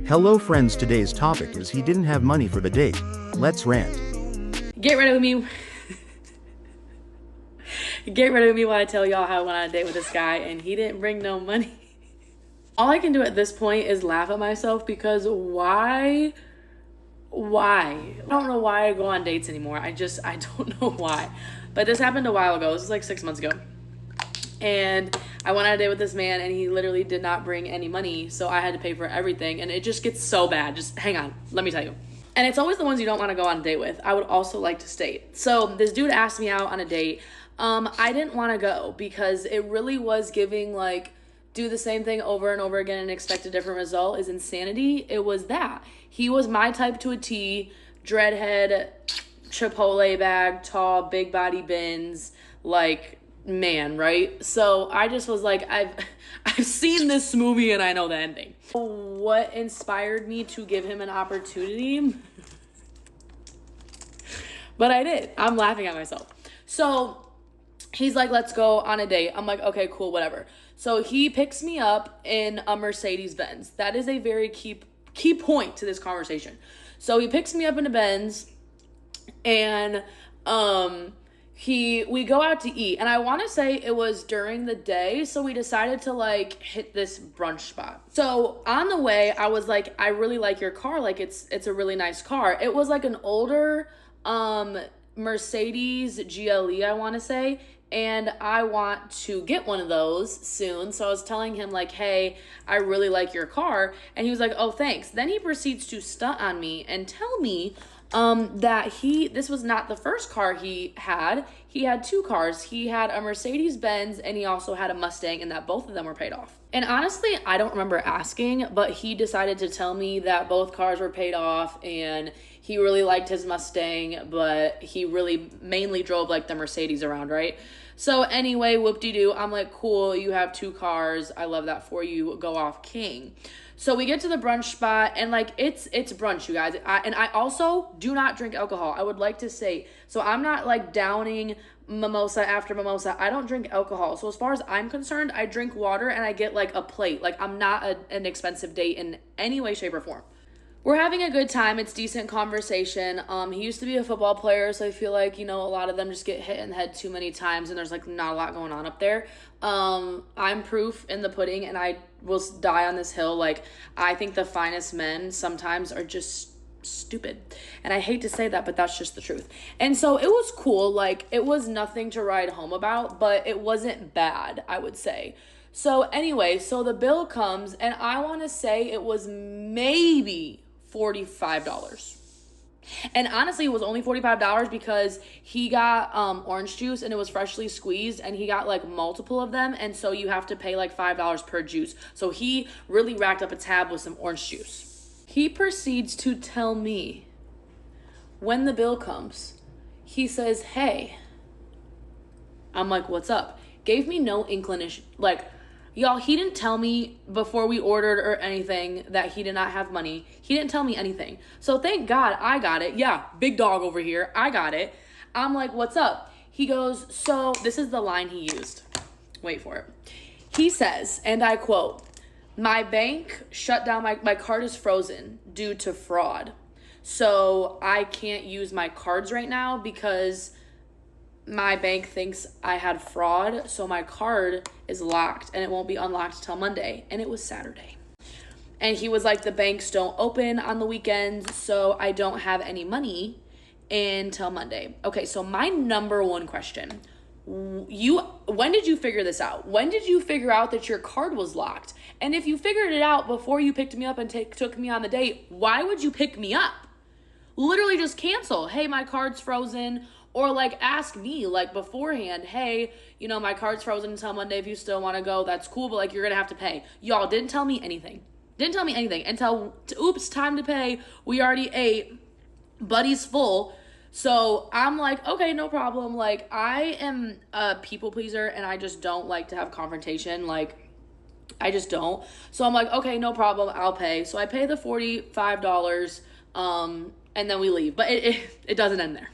Hello friends, today's topic is he didn't have money for the date. Let's rant. Get rid of me. Get rid of me while I tell y'all how I went on a date with this guy and he didn't bring no money. All I can do at this point is laugh at myself because why? I don't know why I go on dates anymore. I don't know why. But this happened a while ago. This was like 6 months ago. And I went on a date with this man and he literally did not bring any money. So I had to pay for everything. And it just gets so bad. Just hang on. Let me tell you. And it's always the ones you don't want to go on a date with. I would also like to state. So this dude asked me out on a date. I didn't want to go because it really was giving like, do the same thing over and over again and expect a different result is insanity. It was that. He was my type to a T, dreadhead, Chipotle bag, tall, big body bins, like, man, right? So I just was like, I've seen this movie and I know the ending. What inspired me to give him an opportunity? But I did. I'm laughing at myself. So he's like, let's go on a date. I'm like, okay, cool, whatever. So he picks me up in a Mercedes-Benz. That is a very key point to this conversation. So he picks me up in a Benz and we go out to eat. And I want to say it was during the day, so we decided to like hit this brunch spot. So on the way, I was like, I really like your car. Like it's a really nice car. It was like an older Mercedes GLE, I want to say. And I want to get one of those soon. So I was telling him like, hey, I really like your car. And he was like, oh, thanks. Then he proceeds to stunt on me and tell me that this was not the first car he had. He had two cars. He had a Mercedes-Benz and he also had a Mustang, and that both of them were paid off. And honestly, I don't remember asking, but he decided to tell me that both cars were paid off and he really liked his Mustang, but he really mainly drove like the Mercedes around, right? So anyway, whoop-de-doo, I'm like, cool, you have two cars. I love that for you. Go off king. So we get to the brunch spot and like it's brunch, you guys. I also do not drink alcohol. I would like to say, so I'm not like downing mimosa after mimosa. I don't drink alcohol. So as far as I'm concerned, I drink water and I get like a plate. Like I'm not an expensive date in any way, shape, or form. We're having a good time. It's decent conversation. He used to be a football player, so I feel like, a lot of them just get hit in the head too many times and there's like not a lot going on up there. I'm proof in the pudding and I will die on this hill. Like, I think the finest men sometimes are just stupid. And I hate to say that, but that's just the truth. And so it was cool. Like, it was nothing to write home about, but it wasn't bad, I would say. So anyway, so the bill comes and I want to say it was maybe $45. And honestly, it was only $45 because he got orange juice and it was freshly squeezed and he got like multiple of them. And so you have to pay like $5 per juice. So he really racked up a tab with some orange juice. He proceeds to tell me when the bill comes, he says, hey, I'm like, what's up? Gave me no inclination. Like, y'all, he didn't tell me before we ordered or anything that he did not have money. He didn't tell me anything. So thank God I got it. Yeah, big dog over here. I got it. I'm like, what's up? He goes, so this is the line he used. Wait for it. He says, and I quote, my bank shut down, my card is frozen due to fraud. So I can't use my cards right now because my bank thinks I had fraud, so my card is locked and it won't be unlocked till Monday. And it was Saturday. And he was like, the banks don't open on the weekends, so I don't have any money until Monday. Okay, so my number one question, when did you figure this out? When did you figure out that your card was locked? And if you figured it out before you picked me up and took me on the date, why would you pick me up? Literally just cancel. Hey, my card's frozen. Or like ask me like beforehand, hey, my card's frozen until Monday. If you still want to go, that's cool. But like, you're going to have to pay. Y'all didn't tell me anything. Didn't tell me anything until, oops, time to pay. We already ate. Buddy's full. So I'm like, okay, no problem. Like, I am a people pleaser and I just don't like to have confrontation. Like, I just don't. So I'm like, okay, no problem. I'll pay. So I pay the $45 and then we leave. But it doesn't end there.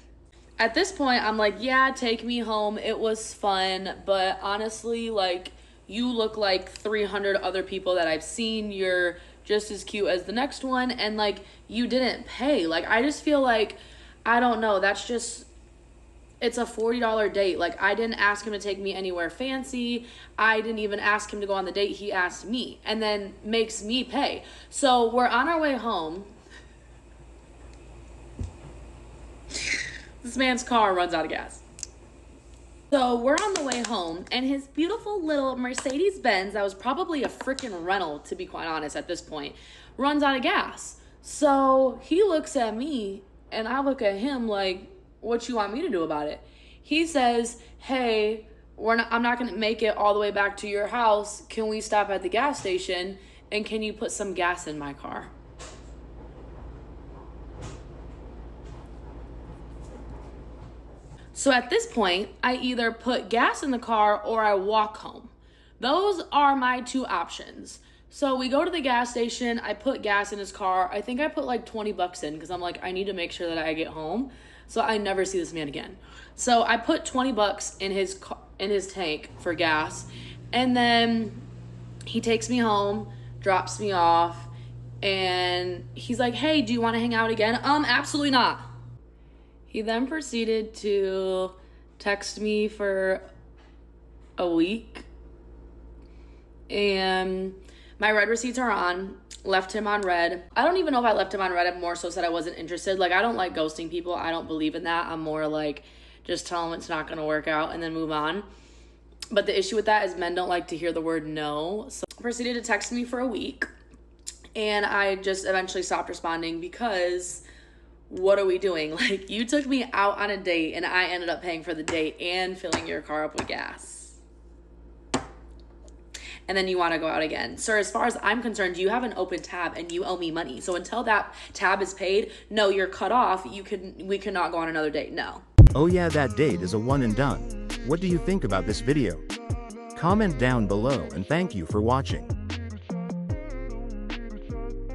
At this point, I'm like, yeah, take me home. It was fun. But honestly, like, you look like 300 other people that I've seen. You're just as cute as the next one. And like, you didn't pay. Like, I just feel like, I don't know. That's just, it's a $40 date. Like, I didn't ask him to take me anywhere fancy. I didn't even ask him to go on the date. He asked me and then makes me pay. So we're on our way home. This man's car runs out of gas. So we're on the way home, and his beautiful little Mercedes-Benz, that was probably a freaking rental, to be quite honest at this point, runs out of gas. So he looks at me, and I look at him like, what you want me to do about it? He says, hey, I'm not going to make it all the way back to your house. Can we stop at the gas station, and can you put some gas in my car? So at this point, I either put gas in the car or I walk home. Those are my two options. So we go to the gas station. I put gas in his car. I think I put like 20 bucks in because I'm like, I need to make sure that I get home so I never see this man again. So I put 20 bucks in his tank for gas. And then he takes me home, drops me off, and he's like, hey, do you want to hang out again? Absolutely not. He then proceeded to text me for a week, and my red receipts are on. Left him on red. I don't even know if I left him on red. I more so said I wasn't interested. Like, I don't like ghosting people. I don't believe in that. I'm more like, just tell them it's not going to work out and then move on. But the issue with that is men don't like to hear the word no. So I proceeded to text me for a week, and I just eventually stopped responding because what are we doing? Like, you took me out on a date and I ended up paying for the date and filling your car up with gas. And then you want to go out again. Sir, as far as I'm concerned, you have an open tab and you owe me money. So until that tab is paid, no, you're cut off. We cannot go on another date. No. Oh yeah, that date is a one and done. What do you think about this video? Comment down below, and thank you for watching.